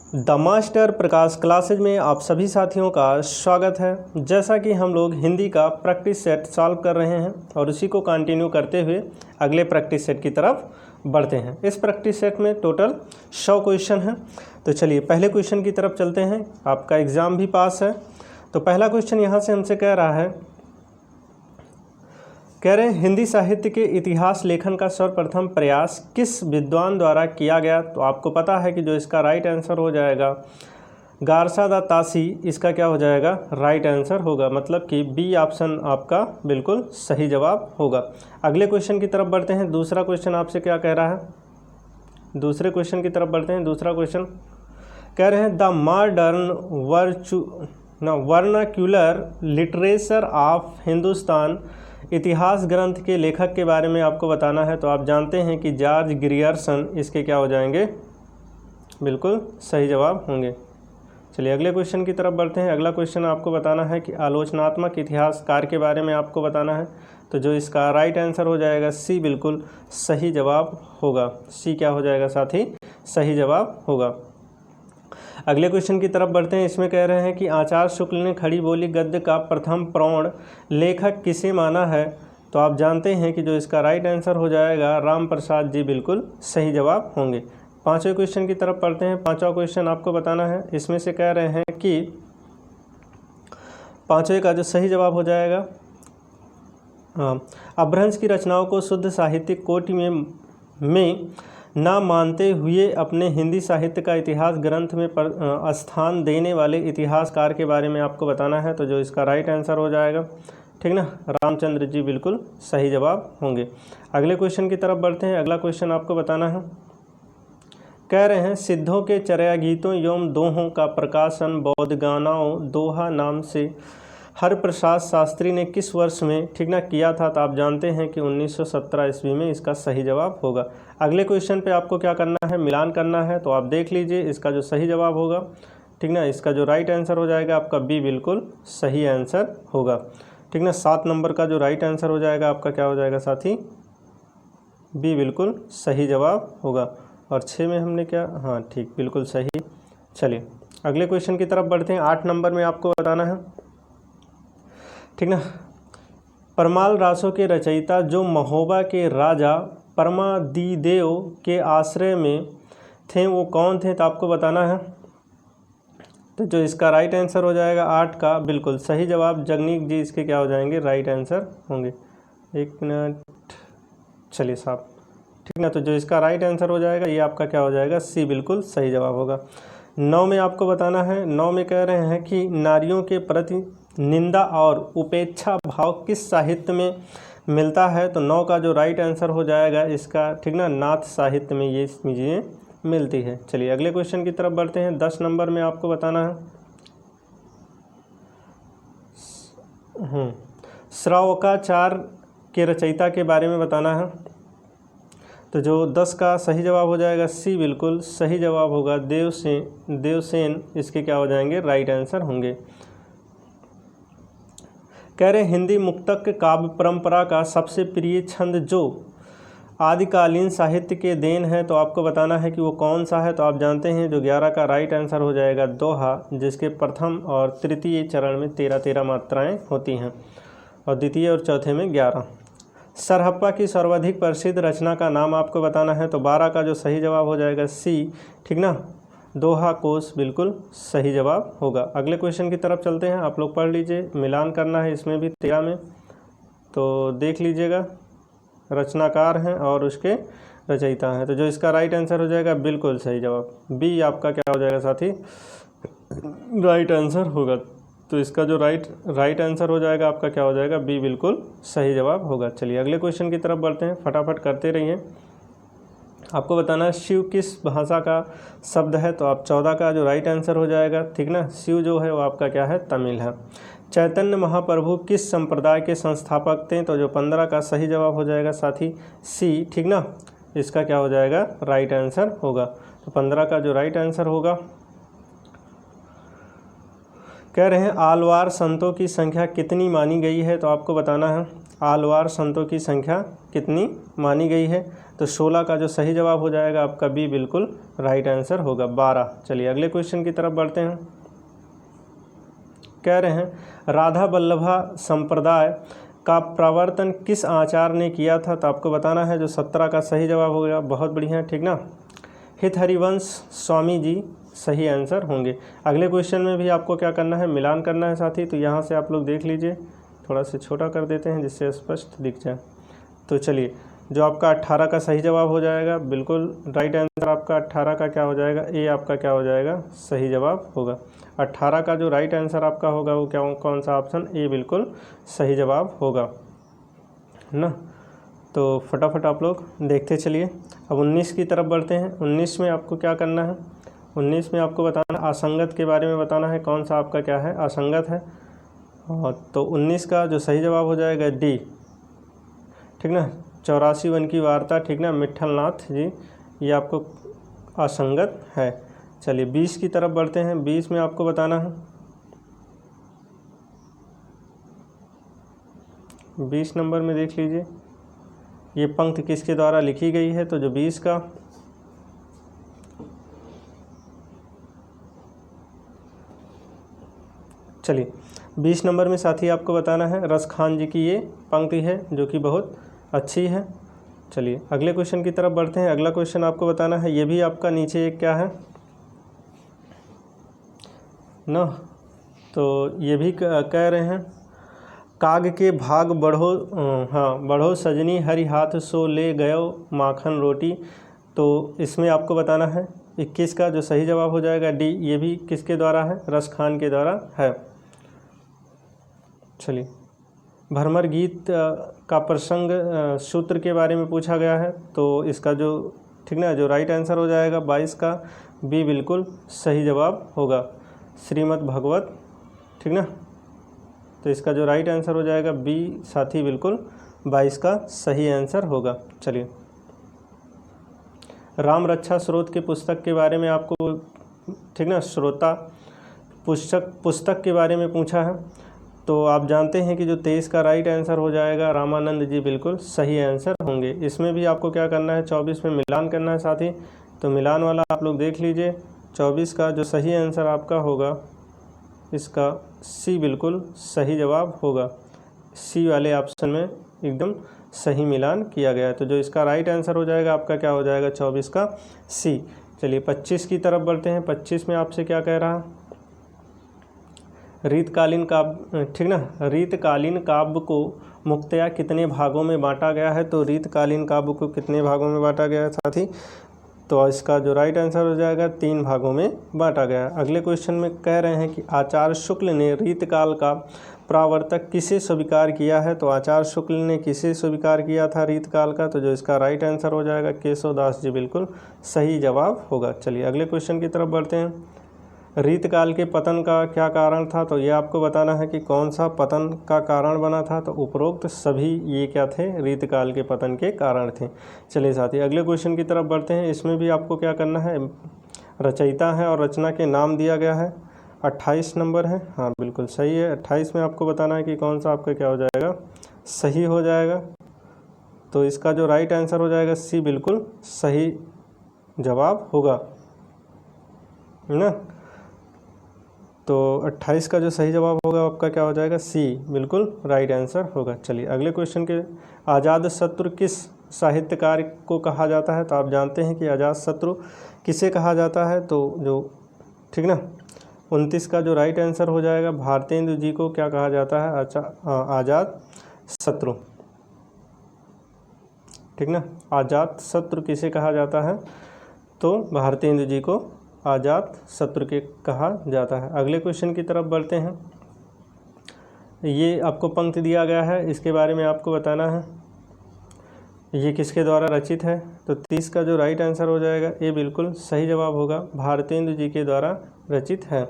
The master Prakash classes में आप सभी साथियों का स्वागत है। जैसा कि हम लोग हिंदी का प्रैक्टिस सेट सॉल्व कर रहे हैं और उसी को कंटिन्यू करते हुए अगले प्रैक्टिस सेट की तरफ बढ़ते हैं। इस प्रैक्टिस सेट में टोटल 100 क्वेश्चन हैं। तो चलिए पहले क्वेश्चन की तरफ चलते हैं। आपका एग्ज़ाम भी पास है। तो पहला क्वेश्चन यहाँ से हमसे कह रहे हैं हिंदी साहित्य के इतिहास लेखन का सर्वप्रथम प्रयास किस विद्वान द्वारा किया गया। तो आपको पता है कि जो इसका राइट आंसर हो जाएगा गारसा दा तासी, इसका क्या हो जाएगा राइट आंसर होगा, मतलब कि बी ऑप्शन आपका बिल्कुल सही जवाब होगा। अगले क्वेश्चन की तरफ बढ़ते हैं। दूसरा क्वेश्चन आपसे क्या कह रहा है, दूसरे क्वेश्चन की तरफ बढ़ते हैं। दूसरा क्वेश्चन कह रहे हैं the modern vernacular literature of Hindustan, इतिहास ग्रंथ के लेखक के बारे में आपको बताना है। तो आप जानते हैं कि जॉर्ज ग्रियर्सन इसके क्या हो जाएंगे बिल्कुल सही जवाब होंगे। चलिए अगले क्वेश्चन की तरफ बढ़ते हैं। अगला क्वेश्चन आपको बताना है कि आलोचनात्मक इतिहासकार के बारे में आपको बताना है। तो जो इसका राइट आंसर हो जाएगा सी बिल्कुल सही जवाब होगा। सी क्या हो जाएगा साथी सही जवाब होगा। अगले क्वेश्चन की तरफ बढ़ते हैं। इसमें कह रहे हैं कि आचार्य शुक्ल ने खड़ी बोली गद्य का प्रथम प्रौढ़ लेखक किसे माना है। तो आप जानते हैं कि जो इसका राइट आंसर हो जाएगा राम प्रसाद जी बिल्कुल सही जवाब होंगे। पांचवें क्वेश्चन की तरफ पढ़ते हैं। पांचवा क्वेश्चन आपको बताना है। इसमें से कह रहे हैं कि पांचवें का जो सही जवाब हो जाएगा अपभ्रंश की रचनाओं को शुद्ध साहित्यिक कोटि में ना मानते हुए अपने हिंदी साहित्य का इतिहास ग्रंथ में स्थान देने वाले इतिहासकार के बारे में आपको बताना है। तो जो इसका राइट आंसर हो जाएगा ठीक ना रामचंद्र जी बिल्कुल सही जवाब होंगे। अगले क्वेश्चन की तरफ बढ़ते हैं। अगला क्वेश्चन आपको बताना है। कह रहे हैं सिद्धों के चर्या गीतों एवं दोहों का प्रकाशन बोधगानाओं दोहा नाम से हरप्रसाद शास्त्री ने किस वर्ष में ठीक ना किया था। तो आप जानते हैं कि 1917 ईस्वी में इसका सही जवाब होगा। अगले क्वेश्चन पे आपको क्या करना है मिलान करना है। तो आप देख लीजिए इसका जो सही जवाब होगा ठीक ना इसका जो राइट आंसर हो जाएगा आपका बी बिल्कुल सही आंसर होगा ठीक ना। 7 नंबर का जो राइट आंसर हो जाएगा आपका क्या हो जाएगा साथी बी बिल्कुल सही जवाब होगा। और 6 में हमने क्या हाँ ठीक बिल्कुल सही। चलिए अगले क्वेश्चन की तरफ बढ़ते हैं। 8 नंबर में आपको बताना है ठीक ना परमाल रासों के रचयिता जो महोबा के राजा परमादिदेव के आश्रय में थे वो कौन थे। तो आपको बताना है। तो जो इसका राइट आंसर हो जाएगा 8 का बिल्कुल सही जवाब जगनीक जी इसके क्या हो जाएंगे राइट आंसर होंगे। 1 मिनट चलिए साहब ठीक ना। तो जो इसका राइट आंसर हो जाएगा ये आपका क्या हो जाएगा सी बिल्कुल सही जवाब होगा। 9 में आपको बताना है। 9 में कह रहे हैं कि नारियों के प्रति निंदा और उपेक्षा भाव किस साहित्य में मिलता है। तो 9 का जो राइट आंसर हो जाएगा इसका ठीक ना नाथ साहित्य में ये चीज़ें मिलती है। चलिए अगले क्वेश्चन की तरफ बढ़ते हैं। 10 नंबर में आपको बताना है श्रावकाचार के रचयिता के बारे में बताना है। तो जो 10 का सही जवाब हो जाएगा सी बिल्कुल सही जवाब होगा देवसेन इसके क्या हो जाएंगे राइट आंसर होंगे। कह रहे हिंदी मुक्तक काव्य परंपरा का सबसे प्रिय छंद जो आदिकालीन साहित्य के देन है। तो आपको बताना है कि वो कौन सा है। तो आप जानते हैं जो 11 का राइट आंसर हो जाएगा दोहा, जिसके प्रथम और तृतीय चरण में 13 मात्राएं होती हैं और द्वितीय और चौथे में 11। सरहप्पा की सर्वाधिक प्रसिद्ध रचना का नाम आपको बताना है। तो 12 का जो सही जवाब हो जाएगा सी ठीक ना दोहा कोश बिल्कुल सही जवाब होगा। अगले क्वेश्चन की तरफ चलते हैं। आप लोग पढ़ लीजिए मिलान करना है इसमें भी 13 में। तो देख लीजिएगा रचनाकार हैं और उसके रचयिता हैं। तो जो इसका राइट आंसर हो जाएगा बिल्कुल सही जवाब बी आपका क्या हो जाएगा साथी राइट आंसर होगा। तो इसका जो राइट आंसर हो जाएगा आपका क्या हो जाएगा बी बिल्कुल सही जवाब होगा। चलिए अगले क्वेश्चन की तरफ बढ़ते हैं। फटाफट करते रहिए। आपको बताना है शिव किस भाषा का शब्द है। तो आप 14 का जो राइट आंसर हो जाएगा ठीक ना शिव जो है वो आपका क्या है तमिल है। चैतन्य महाप्रभु किस संप्रदाय के संस्थापक थे। तो जो 15 का सही जवाब हो जाएगा साथी सी ठीक ना इसका क्या हो जाएगा राइट आंसर होगा। तो 15 का जो राइट आंसर होगा कह रहे हैं आलवार संतों की संख्या कितनी मानी गई है। तो आपको बताना है आलवार संतों की संख्या कितनी मानी गई है? तो 16 का जो सही जवाब हो जाएगा आपका बी बिल्कुल राइट आंसर होगा, 12। चलिए अगले क्वेश्चन की तरफ बढ़ते हैं। कह रहे हैं राधा वल्लभा संप्रदाय का प्रवर्तन किस आचार्य ने किया था? तो आपको बताना है, जो 17 का सही जवाब हो गया, बहुत बढ़िया, ठीक ना। हित हरिवंश स्वामी जी सही आंसर होंगे। अगले क्वेश्चन में भी आपको क्या करना है, मिलान करना है साथी। तो यहाँ से आप लोग देख लीजिए, थोड़ा सा छोटा कर देते हैं जिससे स्पष्ट दिख जाए। तो चलिए, जो आपका 18 का सही जवाब हो जाएगा, बिल्कुल राइट आंसर आपका 18 का क्या हो जाएगा, ए आपका क्या हो जाएगा, सही जवाब होगा। 18 का जो राइट आंसर आपका होगा वो क्या, कौन सा ऑप्शन, ए बिल्कुल सही जवाब होगा ना। तो फटाफट आप लोग देखते चलिए। अब 19 की तरफ बढ़ते हैं। 19 में आपको क्या करना है, 19 में आपको बताना असंगत के बारे में बताना है, कौन सा आपका क्या है, असंगत है। तो 19 का जो सही जवाब हो जाएगा डी, ठीक ना, 84 वन की वार्ता, ठीक ना, मिट्ठल नाथ जी, ये आपको असंगत है। चलिए 20 की तरफ बढ़ते हैं। 20 में आपको बताना है, 20 नंबर में देख लीजिए ये पंक्ति किसके द्वारा लिखी गई है। तो जो 20 का चलिए 20 नंबर में साथी आपको बताना है रस खान जी की ये पंक्ति है जो कि बहुत अच्छी है। चलिए अगले क्वेश्चन की तरफ बढ़ते हैं। अगला क्वेश्चन आपको बताना है, ये भी आपका नीचे एक क्या है ना, तो ये भी कह रहे हैं काग के भाग बढ़ो, हाँ बढ़ो सजनी हरि हाथ सो ले गयो माखन रोटी। तो इसमें आपको बताना है 21 का जो सही जवाब हो जाएगा डी, ये भी किसके द्वारा है, रस खान के द्वारा है। चलिए भ्रमर गीत का प्रसंग सूत्र के बारे में पूछा गया है, तो इसका जो ठीक ना जो राइट आंसर हो जाएगा 22 का बी बिल्कुल सही जवाब होगा, श्रीमद् भागवत, ठीक ना। तो इसका जो राइट आंसर हो जाएगा बी साथी बिल्कुल 22 का सही आंसर होगा। चलिए राम रक्षा स्रोत के पुस्तक के बारे में आपको ठीक ना श्रोता पुस्तक के बारे में पूछा है, तो आप जानते हैं कि जो 23 का राइट आंसर हो जाएगा रामानंद जी बिल्कुल सही आंसर होंगे। इसमें भी आपको क्या करना है, 24 में मिलान करना है साथी। तो मिलान वाला आप लोग देख लीजिए, 24 का जो सही आंसर आपका होगा इसका सी बिल्कुल सही जवाब होगा, सी वाले ऑप्शन में एकदम सही मिलान किया गया है। तो जो इसका राइट आंसर हो जाएगा आपका क्या हो जाएगा 24 का सी। चलिए 25 की तरफ बढ़ते हैं। 25 में आपसे क्या कह रहा है, रीतकालीन काव्य, ठीक ना, रीतकालीन काव्य को मुख्यतया कितने भागों में बांटा गया है। तो रीतकालीन काव्य को कितने भागों में बांटा गया है साथी, तो इसका जो राइट आंसर हो जाएगा 3 भागों में बांटा गया है। अगले क्वेश्चन में कह रहे हैं कि आचार्य शुक्ल ने रीतकाल का प्रावर्तक किसे स्वीकार किया है। तो आचार्य शुक्ल ने किसे स्वीकार किया था रीतकाल का, तो जो इसका राइट आंसर हो जाएगा केशवदास जी बिल्कुल सही जवाब होगा। चलिए अगले क्वेश्चन की तरफ बढ़ते हैं। रीतकाल के पतन का क्या कारण था, तो ये आपको बताना है कि कौन सा पतन का कारण बना था। तो उपरोक्त सभी ये क्या थे, रीतकाल के पतन के कारण थे। चलिए साथी अगले क्वेश्चन की तरफ बढ़ते हैं। इसमें भी आपको क्या करना है, रचयिता है और रचना के नाम दिया गया है। 28 नंबर है, हाँ बिल्कुल सही है। 28 में आपको बताना है कि कौन सा आपका क्या हो जाएगा, सही हो जाएगा। तो इसका जो राइट आंसर हो जाएगा सी बिल्कुल सही जवाब होगा ना। तो 28 का जो सही जवाब होगा आपका क्या हो जाएगा, सी बिल्कुल राइट आंसर होगा। चलिए अगले क्वेश्चन के, अजातशत्रु किस साहित्यकार को कहा जाता है। तो आप जानते हैं कि अजातशत्रु किसे कहा जाता है, तो जो ठीक ना 29 का जो राइट आंसर हो जाएगा भारतेंदु जी को क्या कहा जाता है, अजातशत्रु, ठीक ना। अजातशत्रु किसे कहा जाता है, तो भारतेंदु जी को अजातशत्रु के कहा जाता है। अगले क्वेश्चन की तरफ बढ़ते हैं। ये आपको पंक्ति दिया गया है, इसके बारे में आपको बताना है ये किसके द्वारा रचित है। तो 30 का जो राइट आंसर हो जाएगा ये बिल्कुल सही जवाब होगा, भारतेंदु जी के द्वारा रचित है,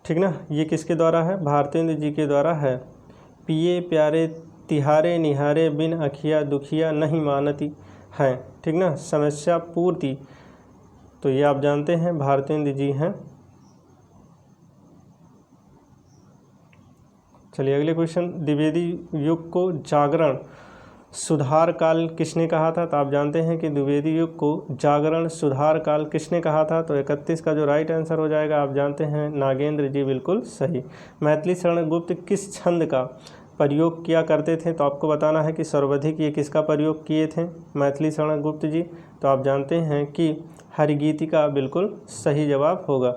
ठीक ना। ये किसके द्वारा है, भारतेंदु जी के द्वारा है। पिए प्यारे तिहारे निहारे बिन अखिया दुखिया नहीं मानती हैं, ठीक ना, समस्या पूर्ति। तो ये आप जानते हैं भारतेंदु जी हैं। चलिए अगले क्वेश्चन, द्विवेदी युग को जागरण सुधार काल किसने कहा था? तो आप जानते हैं कि द्विवेदी युग को जागरण सुधार काल किसने कहा था? तो 31 का जो राइट आंसर हो जाएगा आप जानते हैं नागेंद्र जी, बिल्कुल सही। मैथिली शरण गुप्त किस छंद का प्रयोग किया करते थे? तो आपको बताना है कि सर्वाधिक ये किसका प्रयोग किए थे मैथिली शरण गुप्त जी? तो आप जानते हैं कि हरिगीतिका, बिल्कुल सही जवाब होगा।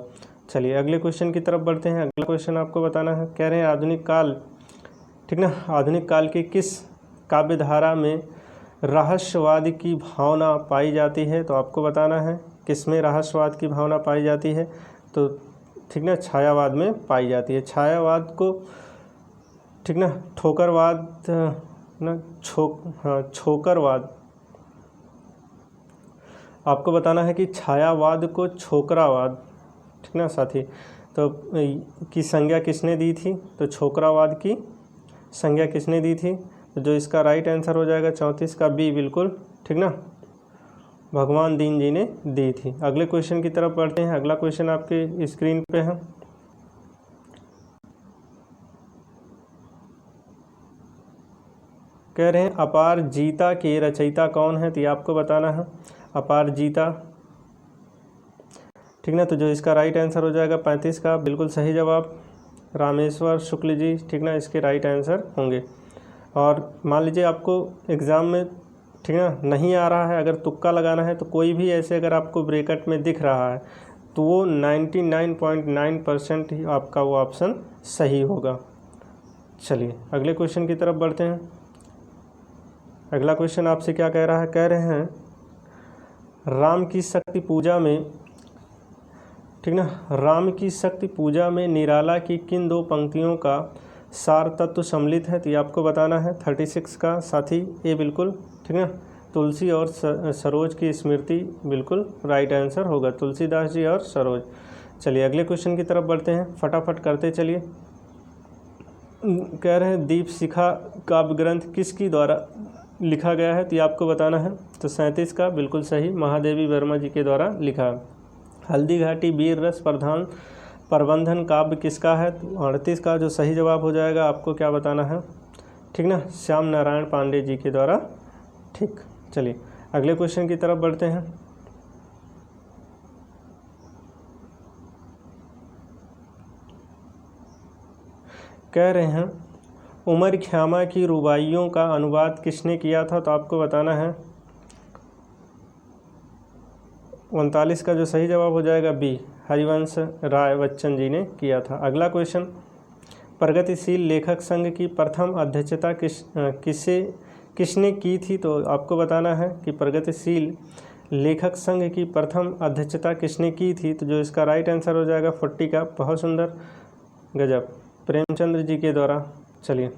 चलिए अगले क्वेश्चन की तरफ बढ़ते हैं। अगला क्वेश्चन आपको बताना है, कह रहे हैं आधुनिक काल, ठीक ना, आधुनिक काल की किस काव्य धारा में रहस्यवाद की भावना पाई जाती है? तो आपको बताना है किसमें रहस्यवाद की भावना पाई जाती है? तो ठीक ना, छायावाद में पाई जाती है। छायावाद को ठीक ना, ठोकरवाद ना, छोकरवाद, आपको बताना है कि छायावाद को छोकरावाद, ठीक ना साथी, तो की संज्ञा किसने दी थी? तो छोकरावाद की संज्ञा किसने दी थी? तो जो इसका राइट आंसर हो जाएगा 34 का बी, बिल्कुल ठीक ना, भगवान दीन जी ने दी थी। अगले क्वेश्चन की तरफ बढ़ते हैं। अगला क्वेश्चन आपके स्क्रीन पे है, कह रहे हैं अपारजीता के रचयिता कौन है? तो ये आपको बताना है अपारजीता, ठीक ना, तो जो इसका राइट आंसर हो जाएगा 35 का बिल्कुल सही जवाब रामेश्वर शुक्ल जी, ठीक ना, इसके राइट आंसर होंगे। और मान लीजिए आपको एग्ज़ाम में ठीक ना नहीं आ रहा है, अगर तुक्का लगाना है तो कोई भी ऐसे अगर आपको ब्रैकेट में दिख रहा है तो वो 99.9% ही आपका वो ऑप्शन सही होगा। चलिए अगले क्वेश्चन की तरफ बढ़ते हैं। अगला क्वेश्चन आपसे क्या कह रहा है? कह रहे हैं राम की शक्ति पूजा में, ठीक ना, राम की शक्ति पूजा में निराला की किन दो पंक्तियों का सार तत्व सम्मिलित है? तो ये आपको बताना है 36 का साथी ए, बिल्कुल ठीक ना, तुलसी और सरोज की स्मृति, बिल्कुल राइट आंसर होगा, तुलसीदास जी और सरोज। चलिए अगले क्वेश्चन की तरफ बढ़ते हैं, फटाफट करते चलिए। कह रहे हैं दीप शिखा काव्य ग्रंथ किसकी द्वारा लिखा गया है? तो ये आपको बताना है, तो 37 का बिल्कुल सही, महादेवी वर्मा जी के द्वारा लिखा। हल्दी घाटी वीर रस प्रधान प्रबंधन काव्य किसका है? तो 38 का जो सही जवाब हो जाएगा आपको क्या बताना है, ठीक ना, श्याम नारायण पांडे जी के द्वारा, ठीक। चलिए अगले क्वेश्चन की तरफ बढ़ते हैं। कह रहे हैं उमर ख्यामा की रुबाइयों का अनुवाद किसने किया था? तो आपको बताना है 39 का जो सही जवाब हो जाएगा बी, हरिवंश राय बच्चन जी ने किया था। अगला क्वेश्चन, प्रगतिशील लेखक संघ की प्रथम अध्यक्षता किसने की थी? तो आपको बताना है कि प्रगतिशील लेखक संघ की प्रथम अध्यक्षता किसने की थी? तो जो इसका राइट आंसर हो जाएगा 40 का, बहुत सुंदर, गजब, प्रेमचंद्र जी के द्वारा। चलिए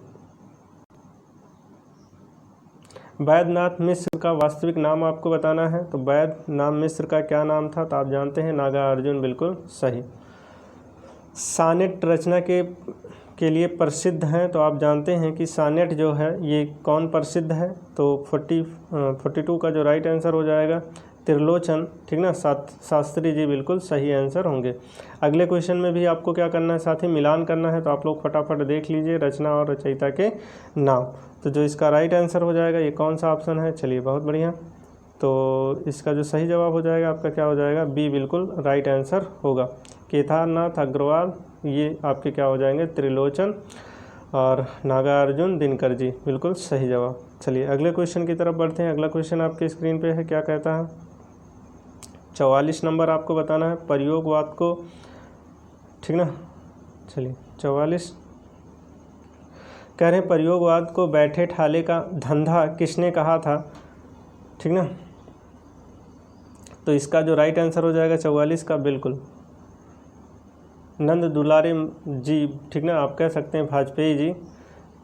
वैद्यनाथ मिश्र का वास्तविक नाम आपको बताना है, तो वैद्यनाथ मिश्र का क्या नाम था? तो आप जानते हैं नागार्जुन, बिल्कुल सही। सानेट रचना के लिए प्रसिद्ध हैं, तो आप जानते हैं कि सानेट जो है ये कौन प्रसिद्ध है? तो 42 का जो राइट आंसर हो जाएगा त्रिलोचन, ठीक ना, शास्त्री जी, बिल्कुल सही आंसर होंगे। अगले क्वेश्चन में भी आपको क्या करना है साथी, मिलान करना है, तो आप लोग फटाफट देख लीजिए रचना और रचयिता के नाम। तो जो इसका राइट आंसर हो जाएगा ये कौन सा ऑप्शन है? चलिए बहुत बढ़िया, तो इसका जो सही जवाब हो जाएगा आपका क्या हो जाएगा बी, बिल्कुल राइट आंसर होगा। केदारनाथ अग्रवाल ये आपके क्या हो जाएंगे त्रिलोचन, और नागार्जुन दिनकर जी, बिल्कुल सही जवाब। चलिए अगले क्वेश्चन की तरफ बढ़ते हैं। अगला क्वेश्चन आपके स्क्रीन पे है, क्या कहता है? 44 नंबर आपको बताना है प्रयोगवाद को, ठीक ना। चलिए 44 कह रहे हैं प्रयोगवाद को बैठे ठाले का धंधा किसने कहा था? ठीक ना, तो इसका जो राइट आंसर हो जाएगा 44 का बिल्कुल नंद दुलारे जी, ठीक ना, आप कह सकते हैं वाजपेयी जी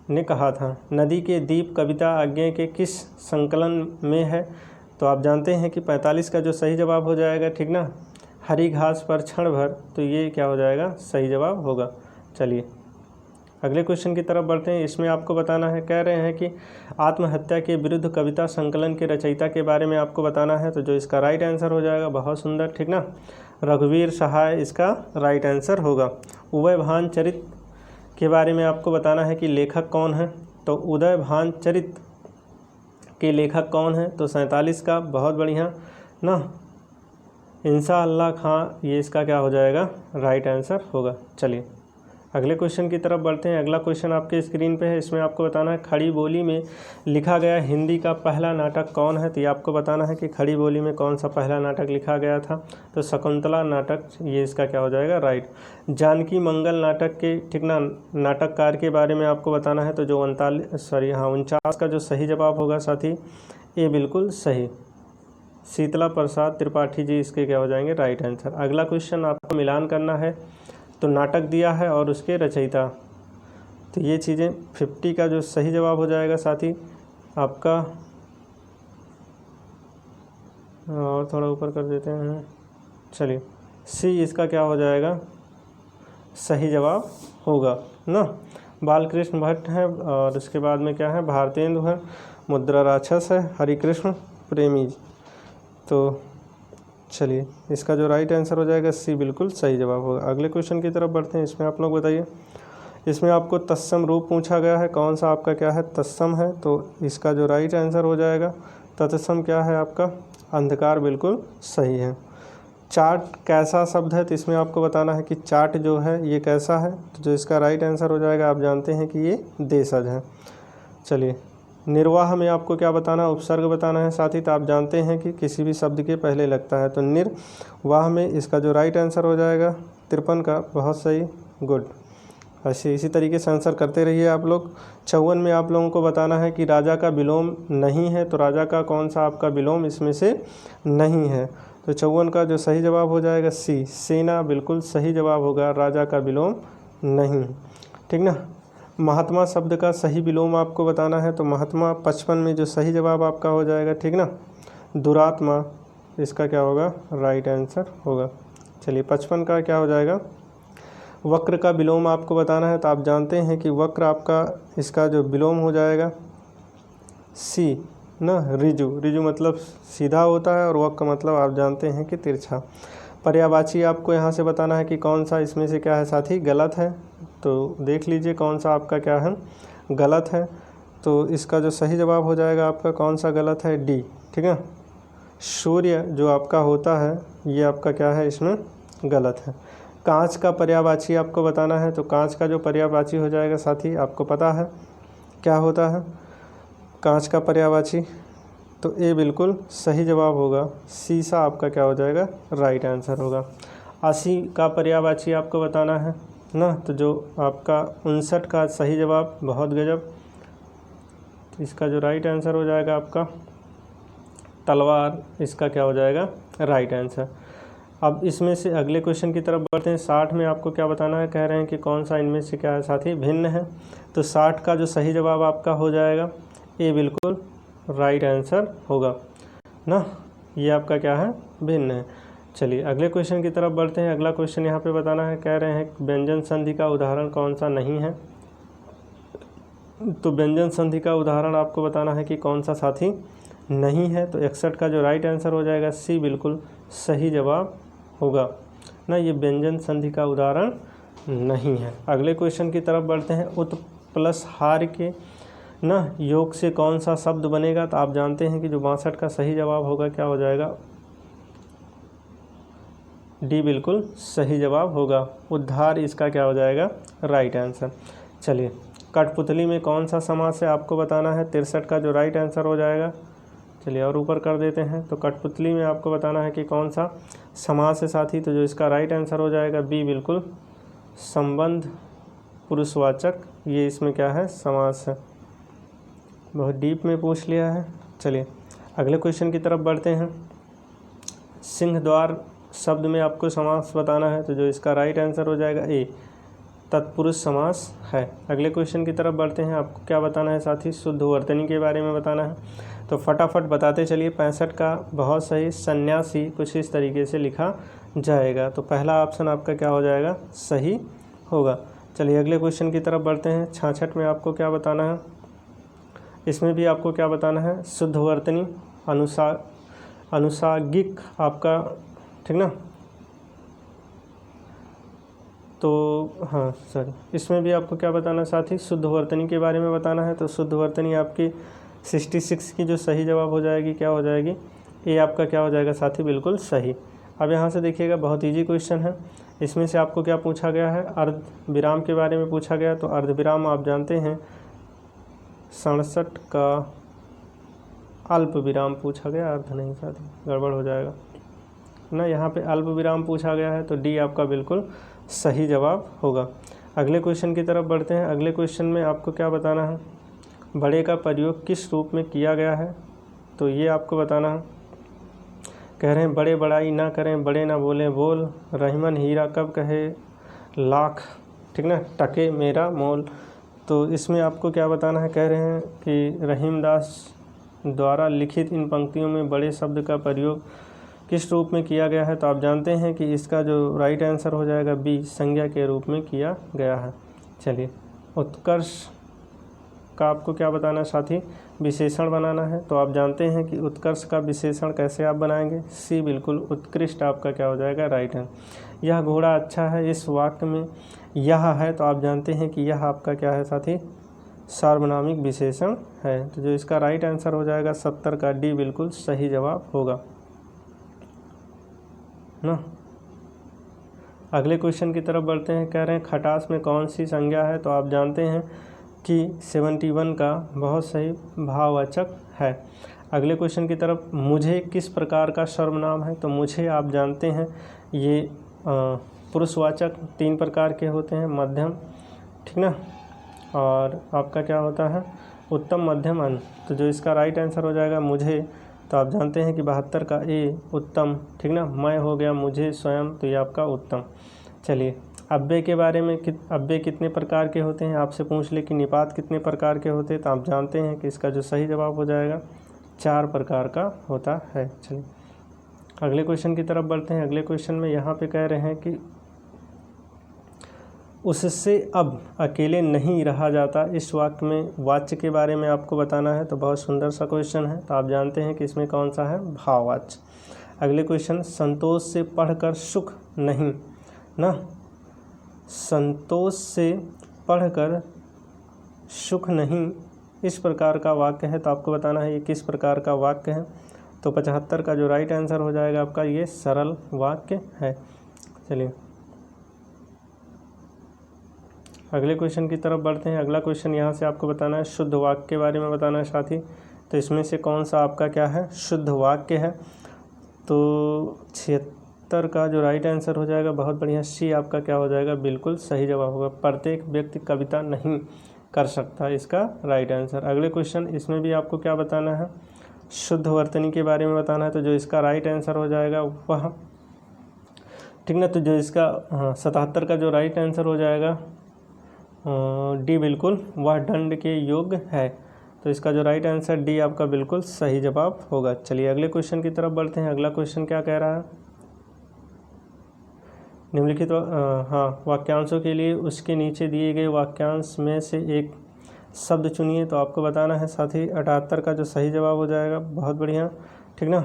ने कहा था। नदी के दीप कविता आज्ञा के किस संकलन में है? तो आप जानते हैं कि 45 का जो सही जवाब हो जाएगा, ठीक ना, हरी घास पर क्षण भर, तो ये क्या हो जाएगा सही जवाब होगा। चलिए अगले क्वेश्चन की तरफ बढ़ते हैं। इसमें आपको बताना है, कह रहे हैं कि आत्महत्या के विरुद्ध कविता संकलन के रचयिता के बारे में आपको बताना है, तो जो इसका राइट आंसर हो जाएगा, बहुत सुंदर, ठीक ना, रघुवीर सहाय इसका राइट आंसर होगा। उभय भान चरित के बारे में आपको बताना है कि लेखक कौन है। तो उदयभान चरित के लेखक कौन है? तो 47 का, बहुत बढ़िया ना, इंशाअल्लाह खां, ये इसका क्या हो जाएगा? राइट आंसर होगा। चलिए अगले क्वेश्चन की तरफ बढ़ते हैं। अगला क्वेश्चन आपके स्क्रीन पे है, इसमें आपको बताना है खड़ी बोली में लिखा गया हिंदी का पहला नाटक कौन है। तो ये आपको बताना है कि खड़ी बोली में कौन सा पहला नाटक लिखा गया था। तो शकुंतला नाटक, ये इसका क्या हो जाएगा? राइट। जानकी मंगल नाटक के, ठीक ना, नाटककार के बारे में आपको बताना है। तो जो 49 का जो सही जवाब होगा साथी, ये बिल्कुल सही, शीतला प्रसाद त्रिपाठी जी इसके क्या हो जाएंगे? Right answer. अगला क्वेश्चन आपको मिलान करना है। तो नाटक दिया है और उसके रचयिता, तो ये चीज़ें 50 का जो सही जवाब हो जाएगा साथी आपका, और थोड़ा ऊपर कर देते हैं, चलिए सी इसका क्या हो जाएगा? सही जवाब होगा ना। बालकृष्ण भट्ट है, और उसके बाद में क्या है? भारतेंदु है, मुद्रा राक्षस है, हरिकृष्ण प्रेमी। तो चलिए इसका जो राइट आंसर हो जाएगा सी, बिल्कुल सही जवाब होगा। अगले क्वेश्चन की तरफ बढ़ते हैं। इसमें आप लोग बताइए, इसमें आपको तत्सम रूप पूछा गया है, कौन सा आपका क्या है? तत्सम है। तो इसका जो राइट आंसर हो जाएगा तत्सम क्या है आपका? अंधकार, बिल्कुल सही है। चाट कैसा शब्द है? तो इसमें आपको बताना है कि चाट जो है ये कैसा है। तो जो इसका राइट आंसर हो जाएगा, आप जानते हैं कि ये देशज है। चलिए निर्वाह में आपको क्या बताना है? उपसर्ग बताना है साथी। तो आप जानते हैं कि किसी भी शब्द के पहले लगता है। तो निर्वाह में इसका जो राइट आंसर हो जाएगा 53 का, बहुत सही, गुड। ऐसे इसी तरीके से आंसर करते रहिए आप लोग। 54 में आप लोगों को बताना है कि राजा का विलोम नहीं है। तो राजा का कौन सा आपका विलोम इसमें से नहीं है? तो 54 का जो सही जवाब हो जाएगा सी, सेना, बिल्कुल सही जवाब होगा, राजा का विलोम नहीं, ठीक ना। महात्मा शब्द का सही विलोम आपको बताना है। तो महात्मा 55 में जो सही जवाब आपका हो जाएगा, ठीक ना, दुरात्मा, इसका क्या होगा? राइट आंसर होगा। चलिए 55 का क्या हो जाएगा? वक्र का विलोम आपको बताना है। तो आप जानते हैं कि वक्र आपका, इसका जो विलोम हो जाएगा सी ना, रिजु। रिजु मतलब सीधा होता है, और वक्र मतलब आप जानते हैं कि तिरछा। पर्यायवाची आपको यहाँ से बताना है कि कौन सा इसमें से क्या है साथी? गलत है। तो देख लीजिए कौन सा आपका क्या है? गलत है। तो इसका जो सही जवाब हो जाएगा आपका कौन सा गलत है? डी, ठीक है। सूर्य जो आपका होता है ये आपका क्या है? इसमें गलत है। कांच का पर्यायवाची आपको बताना है। तो कांच का जो पर्यायवाची हो जाएगा साथी, आपको पता है क्या होता है कांच का पर्यायवाची? तो ए बिल्कुल सही जवाब होगा, शीशा आपका क्या हो जाएगा? राइट आंसर होगा। 80 का पर्यायवाची आपको बताना है ना। तो जो आपका 59 का सही जवाब, बहुत गजब। तो इसका जो राइट आंसर हो जाएगा आपका तलवार, इसका क्या हो जाएगा? Right answer. अब इसमें से अगले क्वेश्चन की तरफ बढ़ते हैं। 60 में आपको क्या बताना है? कह रहे हैं कि कौन सा इनमें से क्या है साथी? भिन्न है। तो 60 का जो सही जवाब आपका हो जाएगा ए, बिल्कुल राइट आंसर होगा ना। ये आपका क्या है? भिन्न है। चलिए अगले क्वेश्चन की तरफ बढ़ते हैं। अगला क्वेश्चन यहाँ पे बताना है, कह रहे हैं व्यंजन संधि का उदाहरण कौन सा नहीं है। तो व्यंजन संधि का उदाहरण आपको बताना है कि कौन सा साथी नहीं है। तो 61 का जो राइट आंसर हो जाएगा सी, बिल्कुल सही जवाब होगा ना। ये व्यंजन संधि का उदाहरण नहीं है। अगले क्वेश्चन की तरफ बढ़ते हैं। उत प्लस हार के ना योग से कौन सा शब्द बनेगा। तो आप जानते हैं कि जो 62 का सही जवाब होगा क्या हो जाएगा? डी, बिल्कुल सही जवाब होगा, उद्धार, इसका क्या हो जाएगा? Right answer. चलिए कठपुतली में कौन सा समास है आपको बताना है। 63 का जो राइट आंसर हो जाएगा, चलिए और ऊपर कर देते हैं। तो कठपुतली में आपको बताना है कि कौन सा समास है साथी। तो जो इसका राइट आंसर हो जाएगा बी, बिल्कुल संबंध पुरुषवाचक, ये इसमें क्या है? समास है। बहुत डीप में पूछ लिया है। चलिए अगले क्वेश्चन की तरफ बढ़ते हैं। सिंहद्वार शब्द में आपको समास बताना है। तो जो इसका राइट आंसर हो जाएगा ए, तत्पुरुष समास है। अगले क्वेश्चन की तरफ बढ़ते हैं। आपको क्या बताना है साथी? शुद्ध वर्तनी के बारे में बताना है। तो फटाफट बताते चलिए। 65 का बहुत सही, सन्यासी कुछ इस तरीके से लिखा जाएगा। तो पहला ऑप्शन आपका क्या हो जाएगा? सही होगा। चलिए अगले क्वेश्चन की तरफ बढ़ते हैं। 66 में आपको क्या बताना है? इसमें भी आपको क्या बताना है? शुद्ध वर्तनी, अनुसागिक आपका, ठीक ना। तो हाँ सॉरी, इसमें भी आपको क्या बताना साथी, शुद्ध वर्तनी के बारे में बताना है। तो शुद्ध वर्तनी आपकी 66 की जो सही जवाब हो जाएगी क्या हो जाएगी, ये आपका क्या हो जाएगा साथी, बिल्कुल सही। अब यहाँ से देखिएगा बहुत इजी क्वेश्चन है। इसमें से आपको क्या पूछा गया है, अर्ध विराम के बारे में पूछा गया। तो अर्ध विराम आप जानते हैं 67 का अल्प विराम पूछा गया, अर्ध नहीं साथी, गड़बड़ हो जाएगा ना, यहाँ पे अल्प विराम पूछा गया है। तो डी आपका बिल्कुल सही जवाब होगा। अगले क्वेश्चन की तरफ बढ़ते हैं। अगले क्वेश्चन में आपको क्या बताना है, बड़े का प्रयोग किस रूप में किया गया है, तो ये आपको बताना है। कह रहे हैं बड़े बड़ाई ना करें, बड़े ना बोलें बोल, रहीमन हीरा कब कहे लाख, ठीक ना, टके मेरा मोल। तो इसमें आपको क्या बताना है, कह रहे हैं कि रहीमदास द्वारा लिखित इन पंक्तियों में बड़े शब्द का प्रयोग किस रूप में किया गया है। तो आप जानते हैं कि इसका जो राइट आंसर हो जाएगा बी, संज्ञा के रूप में किया गया है। चलिए, उत्कर्ष का आपको क्या बताना साथी, विशेषण बनाना है। तो आप जानते हैं कि उत्कर्ष का विशेषण कैसे आप बनाएंगे, सी बिल्कुल, उत्कृष्ट आपका क्या हो जाएगा, राइट है। यह घोड़ा अच्छा है, इस वाक्य में यह है, तो आप जानते हैं कि यह आपका क्या है साथी, सार्वनामिक विशेषण है। तो जो इसका राइट आंसर हो जाएगा 70 का डी बिल्कुल सही जवाब होगा ना। अगले क्वेश्चन की तरफ बढ़ते हैं। कह रहे हैं खटास में कौन सी संज्ञा है। तो आप जानते हैं कि 71 का बहुत सही भाववाचक है। अगले क्वेश्चन की तरफ, मुझे किस प्रकार का सर्वनाम है। तो मुझे आप जानते हैं ये पुरुषवाचक 3 प्रकार के होते हैं, मध्यम, ठीक ना, और आपका क्या होता है, उत्तम, मध्यम, अंत। तो जो इसका राइट आंसर हो जाएगा मुझे, तो आप जानते हैं कि 72 का ए उत्तम, ठीक ना, मैं हो गया मुझे स्वयं, तो ये आपका उत्तम। चलिए, अव्यय के बारे में, अव्यय कितने प्रकार के होते हैं, आपसे पूछ ले कि निपात कितने प्रकार के होते हैं। तो आप जानते हैं कि इसका जो सही जवाब हो जाएगा 4 प्रकार का होता है। चलिए अगले क्वेश्चन की तरफ बढ़ते हैं। अगले क्वेश्चन में यहाँ पे कह रहे हैं कि उससे अब अकेले नहीं रहा जाता, इस वाक्य में वाच्य के बारे में आपको बताना है। तो बहुत सुंदर सा क्वेश्चन है। तो आप जानते हैं कि इसमें कौन सा है, भाववाच्य। अगले क्वेश्चन, संतोष से पढ़कर सुख नहीं ना, संतोष से पढ़कर सुख नहीं, इस प्रकार का वाक्य है। तो आपको बताना है ये किस प्रकार का वाक्य है। तो 75 का जो राइट आंसर हो जाएगा आपका, ये सरल वाक्य है। चलिए अगले क्वेश्चन की तरफ बढ़ते हैं। अगला क्वेश्चन यहाँ से आपको बताना है शुद्ध वाक्य के बारे में बताना है साथी। तो इसमें से कौन सा आपका क्या है, शुद्ध वाक्य है। तो 76 का जो राइट आंसर हो जाएगा, बहुत बढ़िया, सी आपका क्या हो जाएगा, बिल्कुल सही जवाब होगा। प्रत्येक व्यक्ति कविता नहीं कर सकता, इसका राइट आंसर। अगले क्वेश्चन, इसमें भी आपको क्या बताना है, शुद्ध वर्तनी के बारे में बताना है। तो जो इसका राइट आंसर हो जाएगा वह, ठीक ना, तो जो इसका 77 का जो राइट आंसर हो जाएगा डी बिल्कुल, वह दंड के योग्य है। तो इसका जो राइट आंसर डी आपका बिल्कुल सही जवाब होगा। चलिए अगले क्वेश्चन की तरफ बढ़ते हैं। अगला क्वेश्चन क्या कह रहा है, निम्नलिखित वाक्यांशों के लिए उसके नीचे दिए गए वाक्यांश में से एक शब्द चुनिए। तो आपको बताना है साथी 78 का जो सही जवाब हो जाएगा, बहुत बढ़िया, ठीक ना,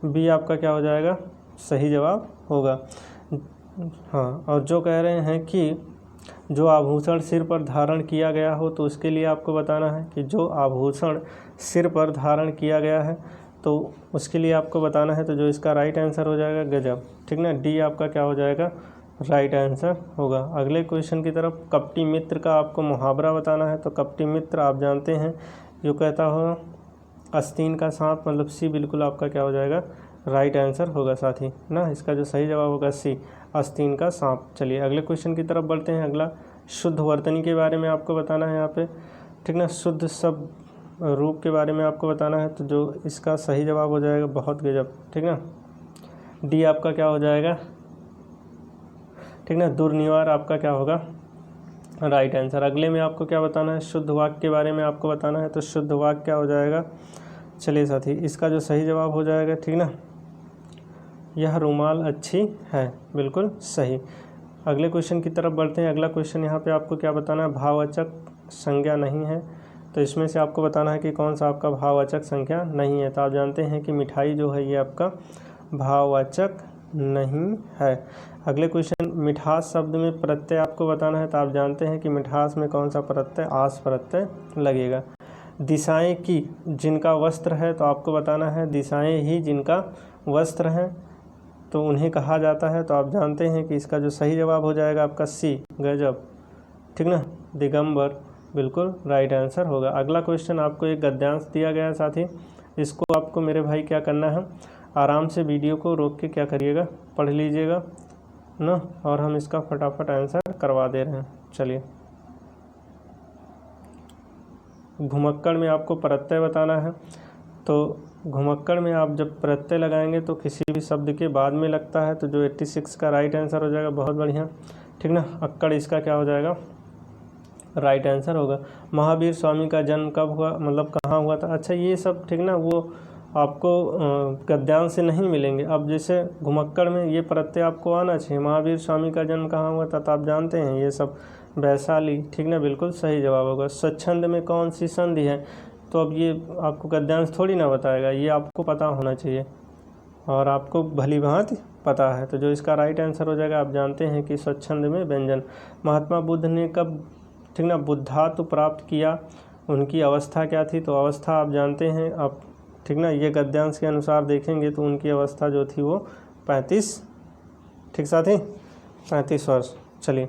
बी आपका क्या हो जाएगा, सही जवाब होगा। हाँ, और जो कह रहे हैं कि जो आभूषण सिर पर धारण किया गया हो, तो उसके लिए आपको बताना है कि जो आभूषण सिर पर धारण किया गया है, तो उसके लिए आपको बताना है। तो जो इसका राइट आंसर हो जाएगा गजब, ठीक ना, डी आपका क्या हो जाएगा, राइट आंसर होगा। अगले क्वेश्चन की तरफ, कपटी मित्र का आपको मुहावरा बताना है। तो कपटी मित्र आप जानते हैं जो कहता हो आस्तीन का सांप, मतलब सी बिल्कुल आपका क्या हो जाएगा, राइट आंसर होगा साथी ना। इसका जो सही जवाब होगा सी, आस्तीन का सांप। चलिए अगले क्वेश्चन की तरफ बढ़ते हैं। अगला, शुद्ध वर्तनी के बारे में आपको बताना है यहाँ पे, ठीक ना, शुद्ध सब रूप के बारे में आपको बताना है। तो जो इसका सही जवाब हो जाएगा, बहुत गजब, ठीक ना, डी आपका क्या हो जाएगा, ठीक ना, दुर्निवार आपका क्या होगा, राइट आंसर। अगले में आपको क्या बताना है, शुद्ध वाक्य के बारे में आपको बताना है। तो शुद्ध वाक्य क्या हो जाएगा, चलिए साथी, इसका जो सही जवाब हो जाएगा, ठीक ना, यह रुमाल अच्छी है, बिल्कुल सही। अगले क्वेश्चन की तरफ बढ़ते हैं। अगला क्वेश्चन यहाँ पे आपको क्या बताना है, भाववाचक संज्ञा नहीं है। तो इसमें से आपको बताना है कि कौन सा आपका भाववाचक संज्ञा नहीं है। तो आप जानते हैं कि मिठाई जो है ये आपका भाववाचक नहीं है। अगले क्वेश्चन, मिठास शब्द में प्रत्यय आपको बताना है, तो आप जानते हैं कि मिठास में कौन सा प्रत्यय, आस प्रत्यय लगेगा। दिशाएं की जिनका वस्त्र है, तो आपको बताना है दिशाएं ही जिनका वस्त्र है तो उन्हें कहा जाता है, तो आप जानते हैं कि इसका जो सही जवाब हो जाएगा आपका सी, गजब, ठीक ना, दिगंबर, बिल्कुल राइट आंसर होगा। अगला क्वेश्चन, आपको एक गद्यांश दिया गया है साथी, इसको आपको मेरे भाई क्या करना है, आराम से वीडियो को रोक के क्या करिएगा, पढ़ लीजिएगा ना, और हम इसका फटाफट आंसर करवा दे रहे हैं। चलिए, घुमक्कड़ में आपको प्रत्यय बताना है, तो घुमक्कड़ में आप जब प्रत्यय लगाएंगे तो किसी भी शब्द के बाद में लगता है, तो जो 86 का राइट आंसर हो जाएगा, बहुत बढ़िया, ठीक ना, अक्कड़ इसका क्या हो जाएगा, राइट आंसर होगा। महावीर स्वामी का जन्म कब हुआ, मतलब कहाँ हुआ था, अच्छा ये सब ठीक ना, वो आपको गद्यांश से नहीं मिलेंगे। अब जैसे घुमक्कड़ में ये प्रत्यय आपको आना चाहिए, महावीर स्वामी का जन्म कहाँ हुआ था, तो आप जानते हैं ये सब वैशाली, ठीक ना, बिल्कुल सही जवाब होगा। स्वच्छंद में कौन सी संधि है, तो अब ये आपको गद्यांश थोड़ी ना बताएगा, ये आपको पता होना चाहिए और आपको भली भांति पता है, तो जो इसका राइट आंसर हो जाएगा, आप जानते हैं कि स्वच्छंद में व्यंजन। महात्मा बुद्ध ने कब, ठीक ना, बुद्धात्व प्राप्त किया, उनकी अवस्था क्या थी, तो अवस्था आप जानते हैं आप, ठीक ना, ये गद्यांश के अनुसार देखेंगे तो उनकी अवस्था जो थी वो 35, ठीक साथी, 35 वर्ष। चलिए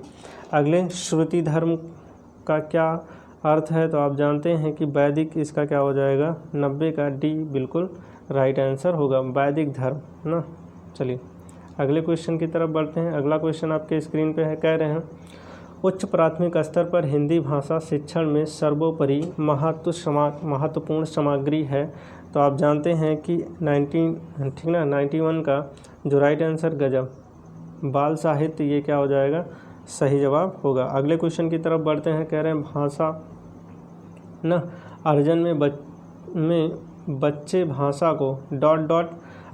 अगले, श्रुति धर्म का क्या अर्थ है, तो आप जानते हैं कि वैदिक, इसका क्या हो जाएगा, 90 का डी बिल्कुल राइट आंसर होगा, वैदिक धर्म ना। चलिए अगले क्वेश्चन की तरफ बढ़ते हैं। अगला क्वेश्चन आपके स्क्रीन पे है, कह रहे हैं उच्च प्राथमिक स्तर पर हिंदी भाषा शिक्षण में सर्वोपरि महत्वपूर्ण सामग्री है, तो आप जानते हैं कि 91 का जो राइट आंसर, गजब, बाल साहित्य, ये क्या हो जाएगा, सही जवाब होगा। अगले क्वेश्चन की तरफ बढ़ते हैं, कह रहे हैं भाषा ना अर्जन में बच्चे भाषा को ...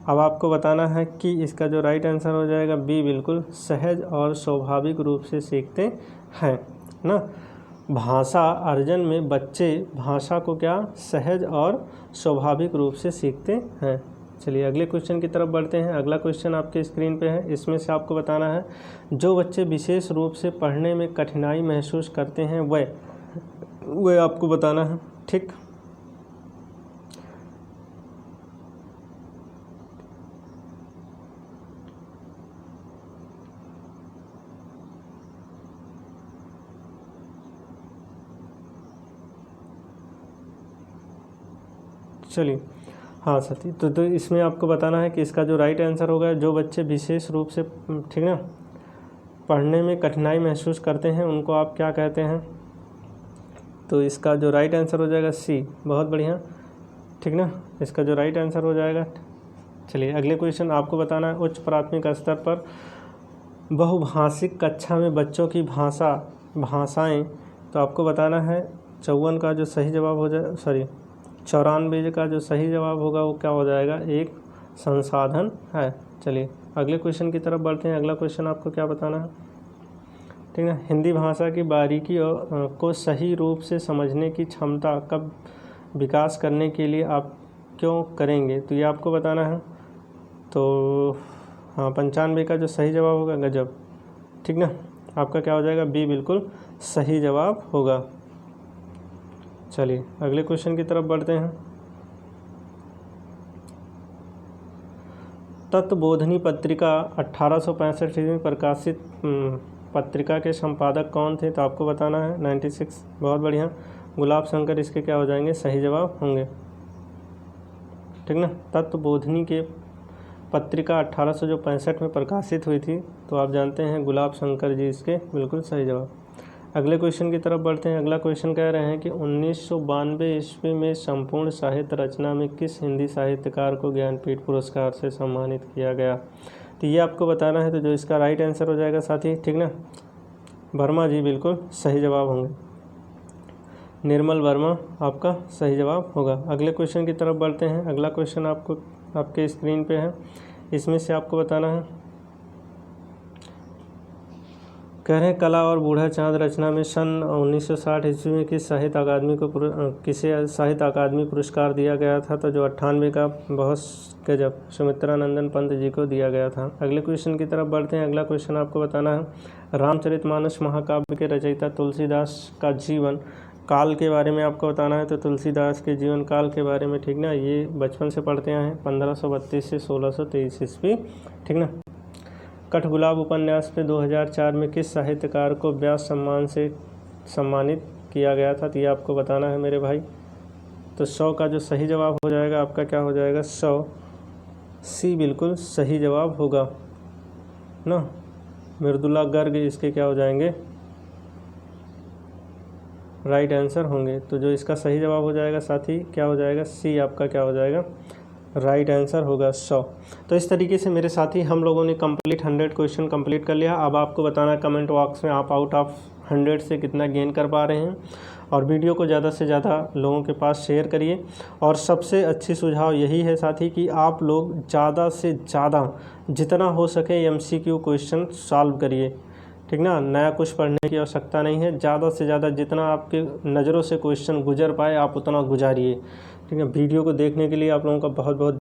अब आपको बताना है कि इसका जो राइट आंसर हो जाएगा बी, बिल्कुल सहज और स्वाभाविक रूप से सीखते हैं ना। भाषा अर्जन में बच्चे भाषा को क्या, सहज और स्वाभाविक रूप से सीखते हैं। चलिए अगले क्वेश्चन की तरफ बढ़ते हैं। अगला क्वेश्चन आपके स्क्रीन पे है, इसमें से आपको बताना है जो बच्चे विशेष रूप से पढ़ने में कठिनाई महसूस करते हैं वह आपको बताना है, ठीक। चलिए हाँ साथी, तो इसमें आपको बताना है कि इसका जो राइट आंसर होगा, जो बच्चे विशेष रूप से, ठीक ना, पढ़ने में कठिनाई महसूस करते हैं उनको आप क्या कहते हैं, तो इसका जो राइट आंसर हो जाएगा सी, बहुत बढ़िया, ठीक ना, इसका जो राइट आंसर हो जाएगा। चलिए अगले क्वेश्चन आपको बताना है उच्च प्राथमिक स्तर पर बहुभाषिक कक्षा में बच्चों की भाषाएं, तो आपको बताना है 54 का जो सही जवाब हो जाए, 94 का जो सही जवाब होगा वो क्या हो जाएगा, एक संसाधन है। चलिए अगले क्वेश्चन की तरफ बढ़ते हैं। अगला क्वेश्चन आपको क्या बताना है, ठीक है, हिंदी भाषा की बारीकी को सही रूप से समझने की क्षमता कब विकास करने के लिए आप क्यों करेंगे, तो ये आपको बताना है। तो हाँ 95 का जो सही जवाब होगा, गजब, ठीक ना, आपका क्या हो जाएगा, बी बिल्कुल सही जवाब होगा। चलिए अगले क्वेश्चन की तरफ बढ़ते हैं। तत्वबोधिनी पत्रिका 1865 में प्रकाशित पत्रिका के संपादक कौन थे, तो आपको बताना है 96, बहुत बढ़िया, गुलाब शंकर इसके क्या हो जाएंगे, सही जवाब होंगे, ठीक ना। तत्वबोधिनी के पत्रिका 1865 में प्रकाशित हुई थी, तो आप जानते हैं गुलाब शंकर जी इसके बिल्कुल सही जवाब। अगले क्वेश्चन की तरफ बढ़ते हैं। अगला क्वेश्चन कह रहे हैं कि 1992 ईस्वी में संपूर्ण साहित्य रचना में किस हिंदी साहित्यकार को ज्ञानपीठ पुरस्कार से सम्मानित किया गया, तो ये आपको बताना है। तो जो इसका राइट आंसर हो जाएगा साथी, ठीक ना, वर्मा जी बिल्कुल सही जवाब होंगे, निर्मल वर्मा आपका सही जवाब होगा। अगले क्वेश्चन की तरफ बढ़ते हैं। अगला क्वेश्चन आपको आपके स्क्रीन पे है, इसमें से आपको बताना है कह रहे हैं कला और बूढ़ा चाँद रचना में सन 1960 ईस्वी में किस किसे साहित्य अकादमी पुरस्कार दिया गया था? तो जो 98 का बहुत गजब सुमित्रा नंदन पंत जी को दिया गया था। अगले क्वेश्चन की तरफ बढ़ते हैं। अगला क्वेश्चन आपको बताना है रामचरितमानस महाकाव्य के रचयिता तुलसीदास का जीवन काल के बारे में आपको बताना है। तो तुलसीदास के जीवन काल के बारे में, ठीक ना, ये बचपन से पढ़ते हैं 1532 से 1623 ईस्वी, ठीक ना। कठगुलाब उपन्यास पे 2004 में किस साहित्यकार को व्यास सम्मान से सम्मानित किया गया था? तो ये आपको बताना है मेरे भाई। तो 100 का जो सही जवाब हो जाएगा आपका क्या हो जाएगा? 100 सी बिल्कुल सही जवाब होगा ना। मृदुला गर्ग इसके क्या हो जाएंगे? राइट आंसर होंगे। तो जो इसका सही जवाब हो जाएगा साथी क्या हो जाएगा? सी आपका क्या हो जाएगा? राइट आंसर होगा 100। तो इस तरीके से मेरे साथी हम लोगों ने कंप्लीट 100 क्वेश्चन कंप्लीट कर लिया। अब आपको बताना कमेंट बॉक्स में आप आउट ऑफ 100 से कितना गेन कर पा रहे हैं। और वीडियो को ज़्यादा से ज़्यादा लोगों के पास शेयर करिए। और सबसे अच्छी सुझाव यही है साथी कि आप लोग ज़्यादा से ज़्यादा जितना हो सके MCQ क्वेश्चन सॉल्व करिए, ठीक ना। नया कुछ पढ़ने की आवश्यकता नहीं है। ज़्यादा से ज़्यादा जितना आपके नज़रों से क्वेश्चन गुजर पाए आप उतना गुजारिए, ठीक है। वीडियो को देखने के लिए आप लोगों का बहुत बहुत